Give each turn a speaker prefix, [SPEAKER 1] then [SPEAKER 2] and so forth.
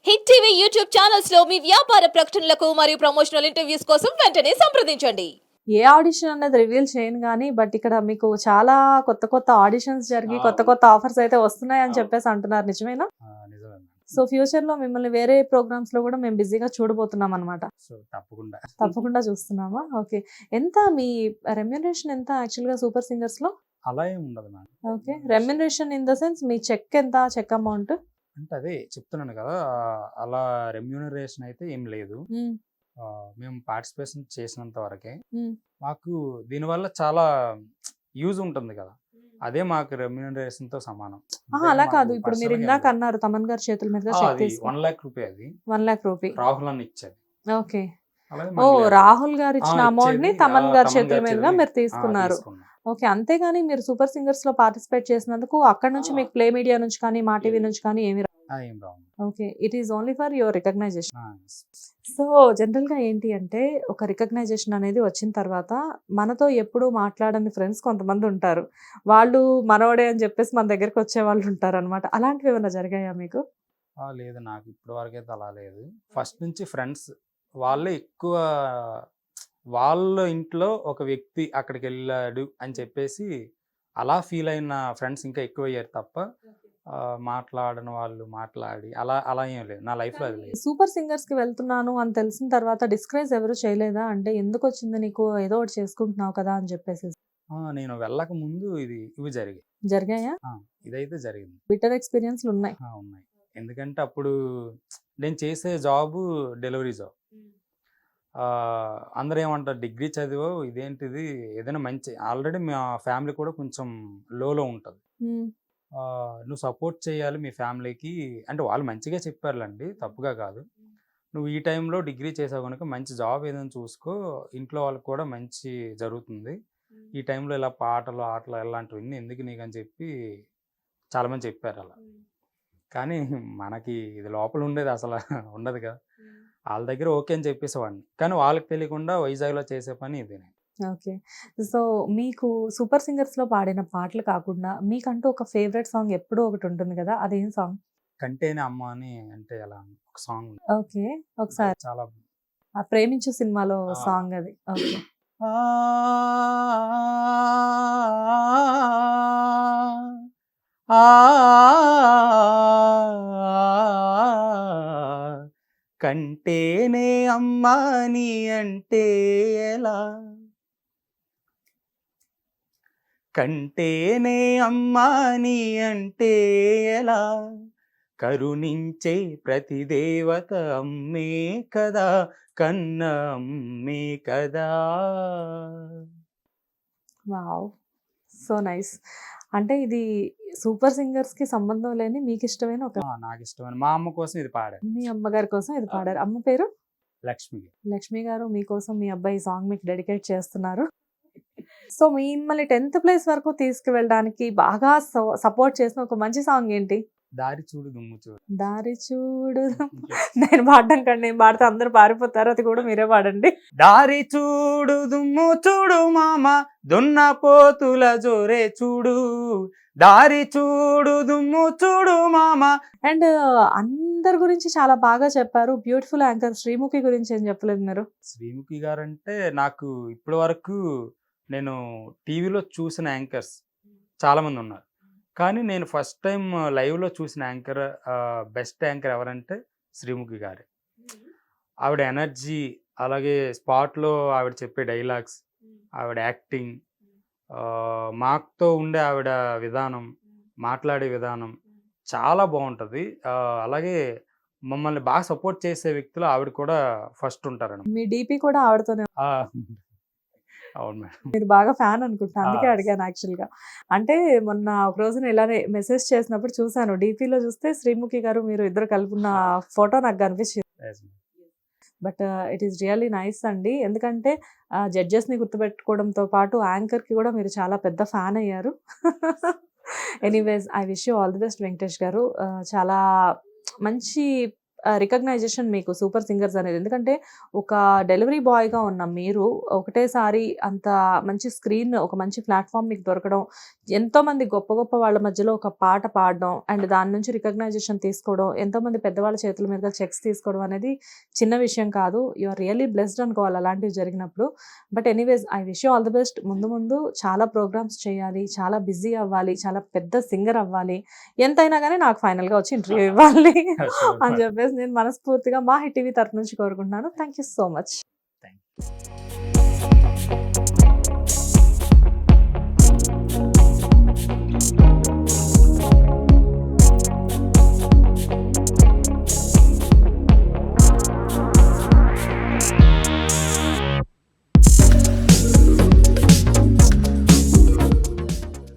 [SPEAKER 1] Hit TV YouTube channels లో మీ వ్యాపార ప్రకటనలకు మరియు ప్రమోషనల్ ఇంటర్వ్యూస్ కోసం వెంటనే సంప్రదించండి.
[SPEAKER 2] ఏ ఆడిషన్ అనేది రివీల్ చేయను గానీ, బట్ ఇక్కడ మీకు చాలా కొత్త ఆడిషన్స్ జరిగి, కొత్త ఆఫర్స్ అయితే వస్తున్నాయని చెప్పేసి అంటున్నారు. నిజమేనా?
[SPEAKER 3] నిజమే.
[SPEAKER 2] సో ఫ్యూచర్‌లో మిమ్మల్ని వేరే ప్రోగ్రామ్స్‌లో గూడా మేము బిజీగా చూడబోతున్నాం అన్నమాట.
[SPEAKER 3] సో తప్పకుండా.
[SPEAKER 2] తప్పకుండా చూస్తున్నామా? ఓకే. ఎంత మీ రెమ్యునరేషన్ ఎంత యాక్చువల్‌గా సూపర్ సింగర్స్‌లో?
[SPEAKER 3] అలా ఏం ఉండదు madam.
[SPEAKER 2] Okay. Remuneration in the sense మీ చెక్ ఎంత? Check amount?
[SPEAKER 3] అంటే అదే చెప్తున్నాను కదా! అలా రెమ్యూనరేషన్ అయితే ఏం లేదు.
[SPEAKER 2] హ్మ్.
[SPEAKER 3] మేము పార్టిసిపేషన్ చేసినంత వరకే.
[SPEAKER 2] హ్మ్.
[SPEAKER 3] మాకు దీనివల్ల చాలా యూజ్ ఉంటుంది కదా! అదే మాకు రెమ్యూనరేషన్‌తో సమానం.
[SPEAKER 2] ఆహా! అలా కాదు. ఇప్పుడు మీరు ఇందాక అన్నారు తమన్ గారి చేతుల మీదుగా చెక్
[SPEAKER 3] అది
[SPEAKER 2] తీసుకో
[SPEAKER 3] 1,00,000 రూపాయ అది.
[SPEAKER 2] 1,00,000 రూపీ.
[SPEAKER 3] రాహుల్ అన్న ఇచ్చాడు.
[SPEAKER 2] ఓకే.
[SPEAKER 3] అలాగే
[SPEAKER 2] ఓహ్!
[SPEAKER 3] మళ్ళీ
[SPEAKER 2] రాహుల్ గారు ఇచ్చిన అమౌంట్ ని
[SPEAKER 3] ఇచ్చేది
[SPEAKER 2] తమన్ గారి
[SPEAKER 3] తమన్
[SPEAKER 2] చేతుల
[SPEAKER 3] గారి
[SPEAKER 2] మీదుగా
[SPEAKER 3] చేతుల
[SPEAKER 2] మీరు తీసుకున్నారు.
[SPEAKER 3] తీసుకున్నాం.
[SPEAKER 2] ఓకే. అంతేగాని మీరు సూపర్ సింగర్స్ లో పార్టిసిపేట్ చేసినందుకు అక్కడ నుంచి మీకు ప్లే మీడియా నుంచి కానీ, మా టీవీ నుంచి కానీ ఏమి
[SPEAKER 3] ఏం రావు.
[SPEAKER 2] Okay. It is only for your recognition.
[SPEAKER 3] ఆ!
[SPEAKER 2] సో జనరల్ గా ఏంటి అంటే ఒక రికగ్నైజేషన్ అనేది వచ్చిన తర్వాత మనతో ఎప్పుడూ మాట్లాడని ఫ్రెండ్స్ కొంతమంది ఉంటారు. వాళ్ళు మనవడే అని చెప్పేసి మన దగ్గరికి వచ్చే వాళ్ళు ఉంటారు అనమాట. అలాంటివి ఏమైనా జరిగాయా మీకు?
[SPEAKER 3] లేదు నాకు ఇప్పటి వరకైతే అలా లేదు. ఫస్ట్ నుంచి ఫ్రెండ్స్ వాళ్ళే ఎక్కువ వాళ్ళ ఇంట్లో ఒక వ్యక్తి అక్కడికెళ్ళాడు అని చెప్పేసి అలా ఫీల్ అయిన ఫ్రెండ్స్ ఇంకా ఎక్కువయ్యారు తప్ప మాట్లాడని వాళ్ళు మాట్లాడి అలా ఏం లేదు. నా లైఫ్‌లో అది లేదు.
[SPEAKER 2] సూపర్ సింగర్స్ కి వెళ్తున్నాను అని తెలిసిన తర్వాత డిస్కరేజ్ ఎవరు చేయలేదా? అంటే ఎందుకు వచ్చింది నీకు ఏదో ఒకటి చేసుకుంటున్నావు కదా అని చెప్పేసి.
[SPEAKER 3] నేను వెళ్ళక ముందు ఇవి జరిగాయి.
[SPEAKER 2] జరిగాయా?
[SPEAKER 3] ఇదైతే జరిగింది.
[SPEAKER 2] బిటర్ ఎక్స్‌పీరియన్స్‌లు ఉన్నాయి.
[SPEAKER 3] ఉన్నాయి. ఎందుకంటే అప్పుడు నేను చేసే జాబు డెలివరీ జాబ్. అందరూ ఏమంటారు డిగ్రీ చదివావు ఇదేంటిది ఏదైనా మంచి ఆల్రెడీ మా ఫ్యామిలీ కూడా కొంచెం లోలో ఉంటది.
[SPEAKER 2] హ్మ్.
[SPEAKER 3] నువ్వు సపోర్ట్ చేయాలి మీ ఫ్యామిలీకి అంటే వాళ్ళు మంచిగా చెప్పారులెండి తప్పుగా కాదు. నువ్వు ఈ టైంలో డిగ్రీ చేసావు గనుక మంచి జాబ్ ఏదైనా చూసుకో. ఇంట్లో వాళ్ళకి కూడా మంచి జరుగుతుంది. ఈ టైంలో ఇలా పాటలు, ఆటలు ఇలాంటివన్నీ ఎందుకు నీకని చెప్పి చాలామంది చెప్పారు అలా. కానీ మనకి ఇది లోపల ఉండేది అసలు ఉండదు కదా! ఆళ్ళ దగ్గర ఓకే అని చెప్పేసేవాడిని. కానీ వాళ్ళకి తెలియకుండా వైజాగ్‌లో చేసే పని ఇది నేను.
[SPEAKER 2] ఓకే. సో మీకు సూపర్ సింగర్స్‌లో పాడిన పాటలు కాకుండా మీకంటూ ఒక ఫేవరెట్ సాంగ్ ఎప్పుడూ ఒకటి ఉంటుంది కదా! అదేం సాంగ్?
[SPEAKER 3] 'కంటేనే అమ్మ' అని అంటే ఎలా ఒక సాంగ్
[SPEAKER 2] ఓకే. ఒకసారి
[SPEAKER 3] చాలా
[SPEAKER 2] ఆ 'ప్రేమించు' సినిమాలో
[SPEAKER 3] ఆ!
[SPEAKER 2] సాంగ్ అది. ఓకే.
[SPEAKER 3] కంటేనే అమ్మా నీ అంటే ఎలా కంటేనే అమ్మా నీ అంటే ఎలా కరుణించే ప్రతి దేవత అమ్మే కదా కన్న అమ్మే కదా.
[SPEAKER 2] వావ్! So nice. అంటే ఇది సూపర్ సింగర్స్‌కి సంబంధం లేని మీకిష్టమైన ఒక
[SPEAKER 3] నాకు ఇష్టమైన మా అమ్మ కోసం ఇది పాడాను.
[SPEAKER 2] మీ అమ్మగారి కోసం ఇది పాడారు. అమ్మ పేరు?
[SPEAKER 3] లక్ష్మి.
[SPEAKER 2] లక్ష్మి గారు మీకోసం మీ అబ్బాయి ఈ సాంగ్ మీకు డెడికేట్ చేస్తున్నారు. సో మిమ్మల్ని 10th ప్లేస్ వరకు తీసుకువెళ్ళడానికి బాగా సపోర్ట్ చేసిన ఒక మంచి సాంగ్ ఏంటి?
[SPEAKER 3] దారి చూడు దుమ్ము చూడు.
[SPEAKER 2] దారి చూడు నేను పాడడం కంటే నేను పాడితే అందరూ పారిపోతారు. అది కూడా మీరే పాడండి.
[SPEAKER 3] దారి చూడు దుమ్ము చూడు మామ దున్నపోతుల జోరే చూడు దారి చూడు దుమ్ము చూడు మామ.
[SPEAKER 2] అండ్ అందరి గురించి చాలా బాగా చెప్పారు. బ్యూటిఫుల్ యాంకర్ శ్రీముఖి గురించి ఏం చెప్పలేదు మీరు?
[SPEAKER 3] శ్రీముఖి గారంటే నాకు ఇప్పటి వరకు నేను టీవీలో చూసిన యాంకర్స్ చాలామంది ఉన్నారు. కానీ నేను ఫస్ట్ టైం లైవ్‌లో చూసిన యాంకర్ బెస్ట్ యాంకర్ ఎవరంటే శ్రీముఖి గారే. ఆవిడ ఎనర్జీ అలాగే స్పాట్‌లో ఆవిడ చెప్పే డైలాగ్స్, ఆవిడ యాక్టింగ్, మాతో ఉండే ఆవిడ విధానం, మాట్లాడే విధానం చాలా బావుంటది. అలాగే మమ్మల్ని బాగా సపోర్ట్ చేసే వ్యక్తులు ఆవిడ కూడా ఫస్ట్ ఉంటారనమాట.
[SPEAKER 2] మీ డీపీ కూడా ఆవిడతోనే.
[SPEAKER 3] ఆ! అవును మేడం.
[SPEAKER 2] మీరు బాగా ఫ్యాన్ అనుకుంటా. అందుకే
[SPEAKER 3] ఆ!
[SPEAKER 2] అడిగాను యాక్చువల్‌గా. అంటే మొన్న ఒక రోజున ఇలానే మెసేజ్ చేసినప్పుడు చూసాను. డీపీలో చూస్తే శ్రీముఖి గారు మీరు ఇద్దరు కలిపి ఉన్న ఫోటో నాకు కనిపించింది.
[SPEAKER 3] Yes madam.
[SPEAKER 2] But it is really nice అండి. ఎందుకంటే జడ్జెస్‌ని గుర్తుపెట్టుకోవడంతో పాటు యాంకర్‌కి కూడా మీరు చాలా పెద్ద ఫ్యాన్ అయ్యారు. Anyways I wish you all the best Venkatesh గారు. చాలా మంచి రికగ్నైజేషన్ మీకు సూపర్ సింగర్స్ అనేది. ఎందుకంటే ఒక డెలివరీ బాయ్‌గా ఉన్న మీరు ఒకటేసారి అంత మంచి స్క్రీన్, ఒక మంచి ప్లాట్‌ఫార్మ్ మీకు దొరకడం, ఎంతోమంది గొప్ప గొప్ప వాళ్ళ మధ్యలో ఒక పాట పాడడం అండ్ దాని నుంచి రికగ్నైజేషన్ తీసుకోవడం, ఎంతోమంది పెద్దవాళ్ళ చేతుల మీదుగా చెక్స్ తీసుకోవడం అనేది చిన్న విషయం కాదు. యూ ఆర్ రియల్లీ బ్లెస్డ్ అనుకోవాలి అలాంటివి జరిగినప్పుడు. But anyways I wish you all the best. ముందు ముందు చాలా ప్రోగ్రామ్స్ చేయాలి, చాలా బిజీ అవ్వాలి, చాలా పెద్ద సింగర్ అవ్వాలి. ఎంతైనా గానీ నాకు ఫైనల్‌గా వచ్చి ఇంటర్వ్యూ ఇవ్వాలి
[SPEAKER 3] Sure.
[SPEAKER 2] అని చెప్పేసి నేను మనస్ఫూర్తిగా మా హిట్ టీవీ తరపు నుంచి కోరుకుంటున్నాను. Thank you so much.
[SPEAKER 3] Thank you.